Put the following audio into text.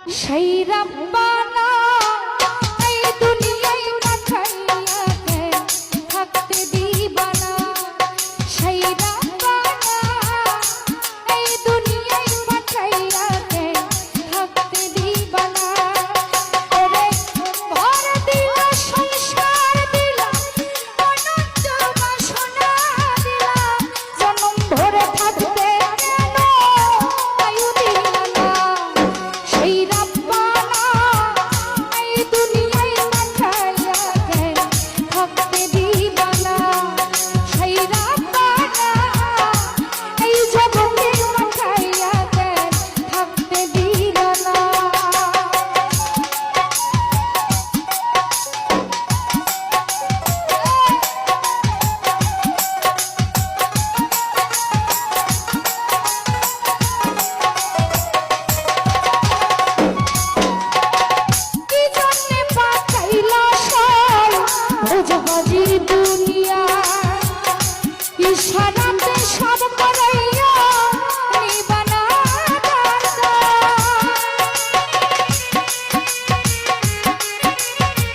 সেই রব্বানা এই দুনিয়ায় পাঠাইয়াকে থাকতে দিবা না। সেই রব্বানা এই দুনিয়ায় পাঠাইয়াকে থাকতে দিবা না। ওরে ভর দিলা সংসার দিলা অনন্ত বাসনা দিলা, জনম ভরে থাকতে কেন আয়ু দিলা না। সেই রব্বানা এই দুনিয়ায় পাঠাইয়াকে থাকতে দিবা না। সেই রব্বানা এই জগতে পাঠাইয়াকে থাকতে দিলা না। কি জন্যে পাঠাইলা সব ভোজ হাজির দুনিয়া, ইশারা